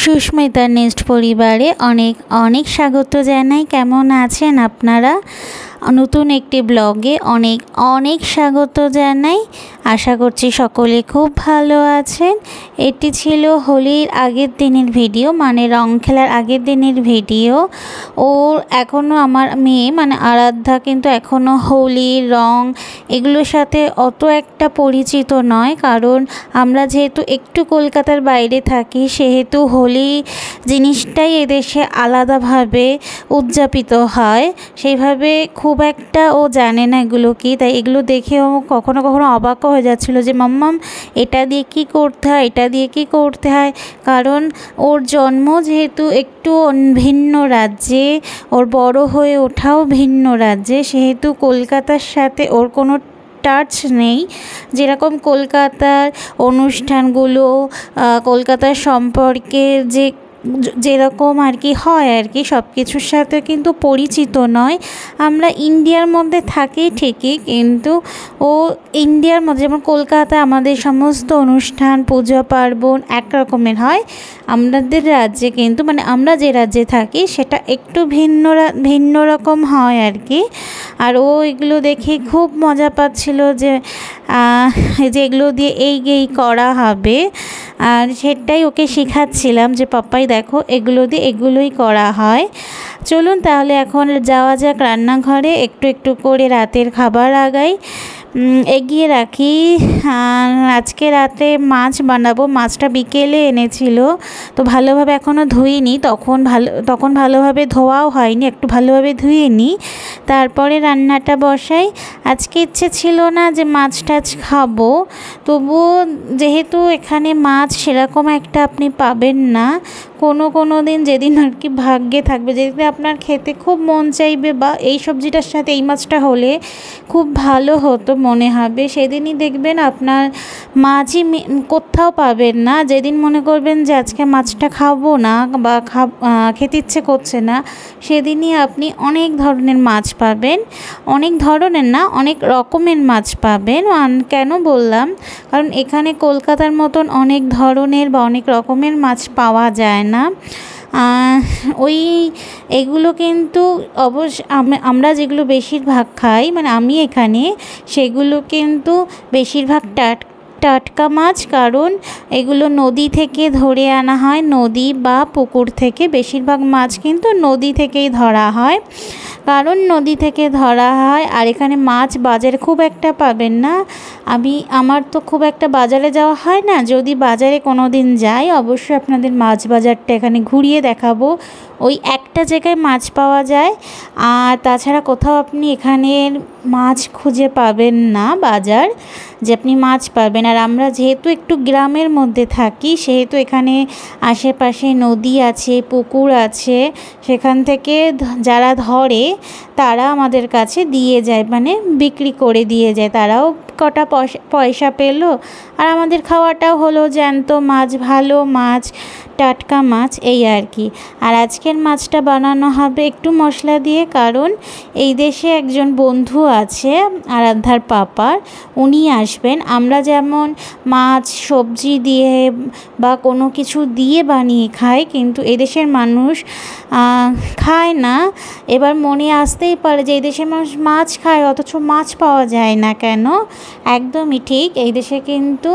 Susmita nest পরিবারে অনেক অনেক স্বাগত জানাই। কেমন আছেন আপনারা? নতুন একটি ব্লগে অনেক অনেক স্বাগত জানাই। আশা করছি সকলে খুব ভালো আছেন। এটি ছিল হোলির আগের দিনের ভিডিও, মানে রং খেলার আগের দিনের ভিডিও। ও এখনও আমার মেয়ে মানে আরাধ্যা কিন্তু এখনও হোলি রং এগুলোর সাথে অত একটা পরিচিত নয়, কারণ আমরা যেহেতু একটু কলকাতার বাইরে থাকি, সেহেতু হোলি জিনিসটাই এদেশে আলাদাভাবে উদযাপিত হয়। সেইভাবে খুব একটা ও জানে না এগুলো কি, তাই এগুলো দেখে ও কখনো কখনো অবাকও হয়ে যাচ্ছিলো যে মাম্মাম এটা দিয়ে কী করতে হয়, এটা দিয়ে কী করতে হয়। কারণ ওর জন্ম যেহেতু একটু ভিন্ন রাজ্যে, ওর বড় হয়ে ওঠাও ভিন্ন রাজ্যে, সেহেতু কলকাতার সাথে ওর কোনো টাচ নেই। যেরকম কলকাতার অনুষ্ঠানগুলো, কলকাতার সম্পর্কে যেরকম আর কি হয় আর কি, সব কিছুর সাথে কিন্তু পরিচিত নয়। আমরা ইন্ডিয়ার মধ্যে থাকি ঠিকই, কিন্তু ও ইন্ডিয়ার মধ্যে যেমন কলকাতা আমাদের সমস্ত অনুষ্ঠান পূজা পার্বণ একরকমের হয়, আমাদের রাজ্যে কিন্তু মানে আমরা যে রাজ্যে থাকি সেটা একটু ভিন্ন রকম হয় আর কি। আর ও এগুলো দেখে খুব মজা পাচ্ছিল যে এগুলো দিয়ে এই করা হবে, আর সেটাই ওকে শেখাচ্ছিলাম যে পাপ্পাই দেখো এগুলো দিয়ে এগুলোই করা হয়। চলুন তাহলে এখন যাওয়া যাক রান্নাঘরে, একটু একটু করে রাতের খাবার এগিয়ে রাখি। আজকে রাতে মাছ বানাবো। মাছটা বিকেলে এনেছিল, তো ভালোভাবে এখনও ধুইনি, তখন ভালোভাবে ধোয়াও হয়নি, একটু ভালোভাবে ধুয়ে নিই তারপরে রান্নাটা বসাই। আজকে ইচ্ছে ছিল না যে মাছ টাছ খাবো, তবুও যেহেতু এখানে মাছ সেরকম একটা আপনি পাবেন না, কোনো দিন যেদিন আর কি ভাগ্যে থাকবে, যেদিন আপনার খেতে খুব মন চাইবে বা এই সবজিটার সাথে এই মাছটা হলে খুব ভালো হতো মনে হবে, সেদিনই দেখবেন আপনার মাছই কোথাও পাবেন না। যেদিন মনে করবেন যে আজকে মাছটা খাবো না বা খেতে ইচ্ছে করছে না, সেদিনই আপনি অনেক ধরনের মাছ পাবেন। অনেক ধরনের না, অনেক রকমের মাছ পাবেন। কেন বললাম, কারণ এখানে কলকাতার মতন অনেক ধরনের বা অনেক রকমের মাছ পাওয়া যায় না। এগুলো কিন্তু আমরা যেগুলো বেশিরভাগ খাই, মানে আমি এখানে, সেগুলো কিন্তু বেশিরভাগ টাটকা মাছ, কারণ এগুলো নদী থেকে ধরে আনা হয়, নদী বা পুকুর থেকে। বেশিরভাগ মাছ কিন্তু নদী থেকেই ধরা হয়, কারণ নদী থেকে ধরা হয়। আর এখানে মাছ বাজারে খুব একটা পাবেন না। আমার তো খুব একটা বাজারে যাওয়া হয় না, যদি বাজারে কোনো দিন যাই অবশ্যই আপনাদের মাছ বাজারটা এখানে ঘুরিয়ে দেখাবো। ওই একটা জায়গায় মাছ পাওয়া যায়, আর তাছাড়া কোথাও আপনি এখানের মাছ খুঁজে পাবেন না বাজার যে আপনি মাছ পাবেন। আর আমরা যেহেতু একটু গ্রামের মধ্যে থাকি, সেহেতু এখানে আশেপাশে নদী আছে, পুকুর আছে, সেখান থেকে যারা ধরে তারা আমাদের কাছে দিয়ে যায়, মানে বিক্রি করে দিয়ে যায়। তারাও কটা পয়সা পেলো, আর আমাদের খাওয়াটাও হলো জ্যান্ত মাছ, ভালো মাছ, টাটকা মাছ, এই আর কি। আর আজকের মাছটা বানানো হবে একটু মশলা দিয়ে, কারণ এই দেশে একজন বন্ধু আছে আরাধ্যার পাপার, উনি আসবেন। আমরা যেমন মাছ সবজি দিয়ে বা কোনো কিছু দিয়ে বানিয়ে খাই, কিন্তু এদেশের মানুষ খায় না। এবার মনে আসতেই পারে যে এই দেশের মানুষ মাছ খায়, অথচ মাছ পাওয়া যায় না কেন? একদমই ঠিক, এই দেশে কিন্তু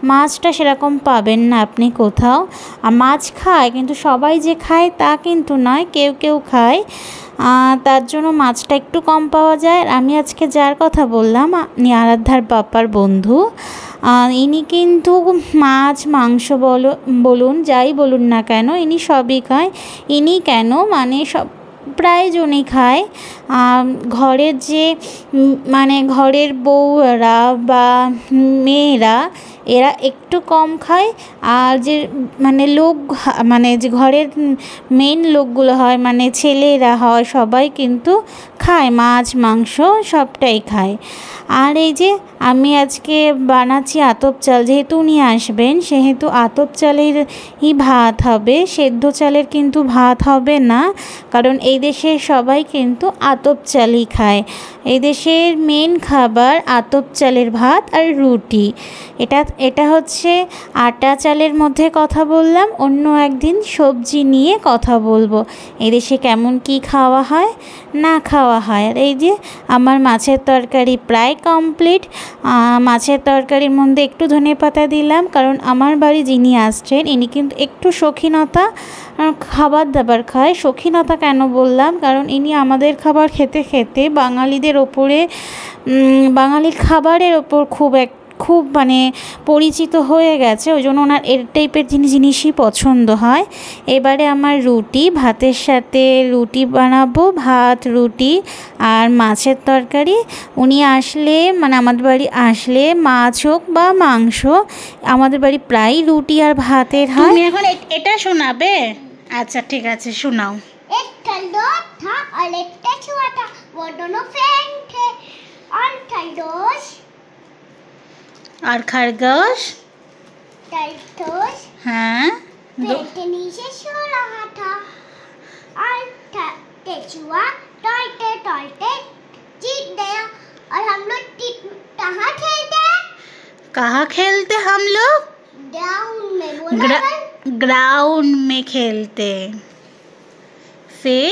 মাছটা সেরকম পাবেন না আপনি কোথাও। আর মাছ খায়, কিন্তু সবাই যে খায় তা কিন্তু নয়, কেউ কেউ খায়, তার জন্য মাছটা একটু কম পাওয়া যায়। আমি আজকে যার কথা বললাম, আরাধ্যার পাপার বন্ধু, ইনি কিন্তু মাছ মাংস বলুন যাই বলুন না কেন, ইনি সবই খায়। ইনি কেন, মানে সব প্রায়জনই খায়। ঘরের মানে ঘরের বউরা বা মেয়েরা এরা একটু কম খায়, আর যে ঘরের মেন লোকগুলো হয়, মানে ছেলেরা হয়, সবাই কিন্তু খায় মাছ মাংস, সবটাই খায়। আর এই যে আমি আজকে বানাচ্ছি আতপ চাল, যেহেতু উনি আসবেন সেহেতু আতপ চালেরই ভাত হবে, সেদ্ধ চালের কিন্তু ভাত হবে না, কারণ এই দেশে সবাই কিন্তু আতপ চালই খায়। এই দেশের মেন খাবার আতপ চালের ভাত আর রুটি। এটা হচ্ছে আটা চালের মধ্যে কথা বললাম, অন্য একদিন সবজি নিয়ে কথা বলবো এই দেশে কেমন কি খাওয়া হয় না খাওয়া হয়। আর এই যে আমার মাছের তরকারি প্রায় কমপ্লিট। মাছের তরকারির মধ্যে একটু ধনেপাতা দিলাম, কারণ আমার বাড়ি যিনি আসছেন ইনি কিন্তু একটু শৌখিনতা খাবার দাবার খায়। শৌখিনতা কেন বললাম, কারণ ইনি আমাদের খাবার খেতে খেতে বাঙালিদের ওপরে বাঙালির খাবারের ওপর খুব মানে পরিচিত হয়ে গেছে, ওই জন্য ওনার এর টাইপের জিনিসই পছন্দ হয়। এবারে আমার রুটি, ভাতের সাথে রুটি বানাবো, ভাত রুটি আর মাছের তরকারি। উনি আসলে মানে আমাদের বাড়ি আসলে মাছ হোক বা মাংস, আমাদের বাড়ি প্রায় রুটি আর ভাতের হয়। তুমি এখন এটা শোনাবে? আচ্ছা ঠিক আছে, শোনাও। एक खरगोश था और एक कछुआ था, वो दोनों फ्रेंड थे। और खरगोश हाँ पेड़ के नीचे सो रहा था और कछुआ टॉयटे टॉयटे जीत गया। और हम लोग कहाँ खेलते हम लोग? ग्राउंड में। ग्राउंड में खेलते। फिर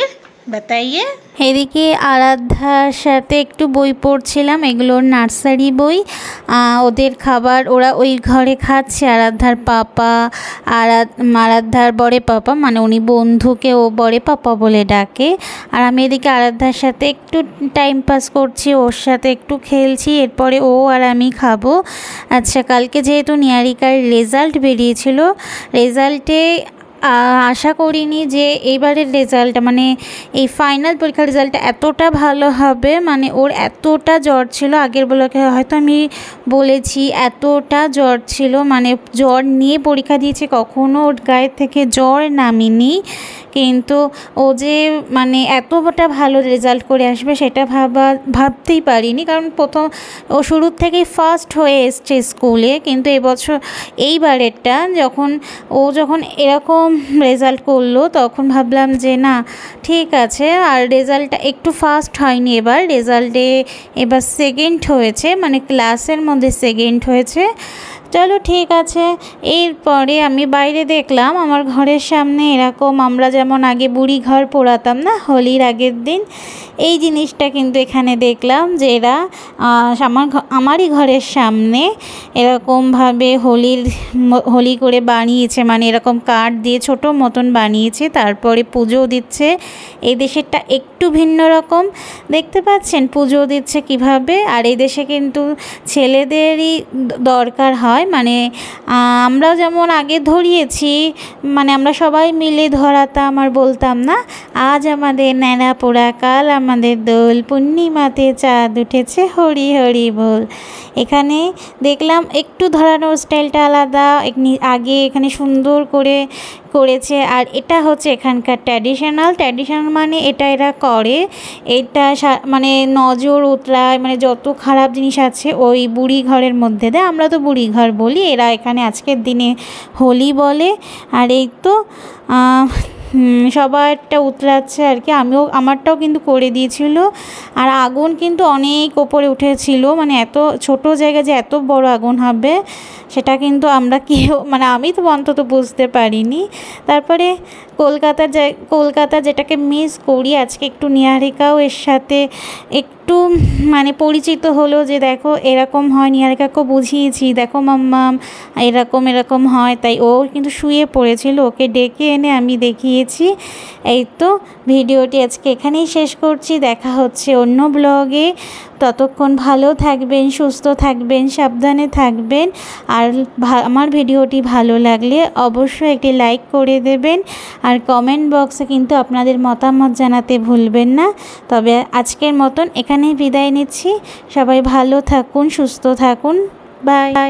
बताइए। এদিকে আরাধ্যার সাথে একটু বই পড়ছিলাম, এগুলোর নার্সারি বই। ওদের খাবার ওরা ওই ঘরে খাচ্ছে, আরাধ্যার পাপা, আরাধ্যার বড়ে পাপা, মানে উনি বন্ধুকে ও বড়ে পাপা বলে ডাকে। আর আমি এদিকে আরাধ্যার সাথে একটু টাইম পাস করছি, ওর সাথে একটু খেলছি, এরপরে ও আর আমি খাবো। আচ্ছা, কালকে যেহেতু নিহারিকার রেজাল্ট বেরিয়েছিল, রেজাল্টে আশা করিনি যে এইবারের রেজাল্টটা মানে এই ফাইনাল পরীক্ষার রেজাল্টটা এতটা ভালো হবে। মানে ওর এতটা জ্বর ছিল, আগের ব্লকে হয়তো আমি বলেছি এতটা জ্বর ছিল, মানে জ্বর নিয়ে পরীক্ষা দিয়েছে, কখনো ওর গায়ের থেকে জ্বর নামেনি। কিন্তু ও যে মানে এতটা ভালো রেজাল্ট করে আসবে সেটা ভাবতেই পারিনি, কারণ ও শুরুর থেকেই ফার্স্ট হয়ে এসছে স্কুলে। কিন্তু এবছর এইবারেরটা যখন এরকম রেজাল্ট করলো, তখন ভাবলাম যে না ঠিক আছে। আর রেজাল্টটা একটু ফার্স্ট হয়নি, রেজাল্টে এবার সেকেন্ড হয়েছে, মানে ক্লাসের মধ্যে সেকেন্ড হয়েছে। চলো ঠিক আছে। এরপরে আমি বাইরে দেখলাম আমার ঘরের সামনে এরকম আমরা যেমন আগে বুড়ি ঘর পোড়াতাম না হোলির আগের দিন, এই জিনিসটা কিন্তু এখানে দেখলাম যে এরা আমারই ঘরের সামনে এরকমভাবে হোলি করে বানিয়েছে, মানে এরকম কাঠ দিয়ে ছোট মতন বানিয়েছে, তারপরে পুজো দিচ্ছে। এই দেশেরটা একটু ভিন্ন রকম, দেখতে পাচ্ছেন পুজো দিচ্ছে কিভাবে। আর এই দেশে কিন্তু ছেলেদেরই দরকার হয়, মানে আমরাও যেমন আগে ধরিয়েছি, মানে আমরা সবাই মিলে ধরাতাম আর বলতাম না আজ আমাদের ন্যাড়া পোড়া, কাল আমাদের দোল, পূর্ণিমাতে চাঁদ উঠেছে হরি হরি বল। এখানে দেখলাম একটু ধরানোর স্টাইলটা আলাদা, আগে এখানে সুন্দর করেছে। আর এটা হচ্ছে এখানকার ট্র্যাডিশনাল মানে এরা করে, এটা মানে নজর উতরায়, মানে যত খারাপ জিনিস আছে ওই বুড়ি ঘরের মধ্যে দেয়, আমরা তো বুড়ি ঘর বলি, এরা এখানে আজকের দিনে হোলি বলে। আর এই তো সবারটা উতরাচ্ছে আর কি, আমারটাও কিন্তু করে দিয়েছিল। আর আগুন কিন্তু অনেক ওপরে উঠেছিল, মানে এত ছোট জায়গা যে এত বড় আগুন হবে সেটা কিন্তু মানে আমি তো অন্তত বুঝতে পারিনি। তারপরে কলকাতা যেটাকে মিস করি, আজকে একটু নিহারিকাও এর সাথে একটু মানে পরিচিত হলো যে দেখো এরকম হয়, নিহারিকাকেও বুঝিয়েছি দেখো মাম্মাম এরকম হয়, তাই ও কিন্তু শুয়ে পড়েছিল, ওকে ডেকে এনে আমি দেখিয়েছি। এই তো ভিডিওটি আজকে এখানেই শেষ করছি, দেখা হচ্ছে অন্য ব্লগে। ততক্ষণ ভালো থাকবেন, সুস্থ থাকবেন, সাবধানে থাকবেন। আর আমার ভিডিওটি ভালো লাগলে অবশ্যই একটি লাইক করে দেবেন, আর কমেন্ট বক্সে কিন্তু আপনাদের মতামত জানাতে ভুলবেন না। তবে আজকের মতন এখানেই বিদায় নিচ্ছি, সবাই ভালো থাকুন, সুস্থ থাকুন, বাই।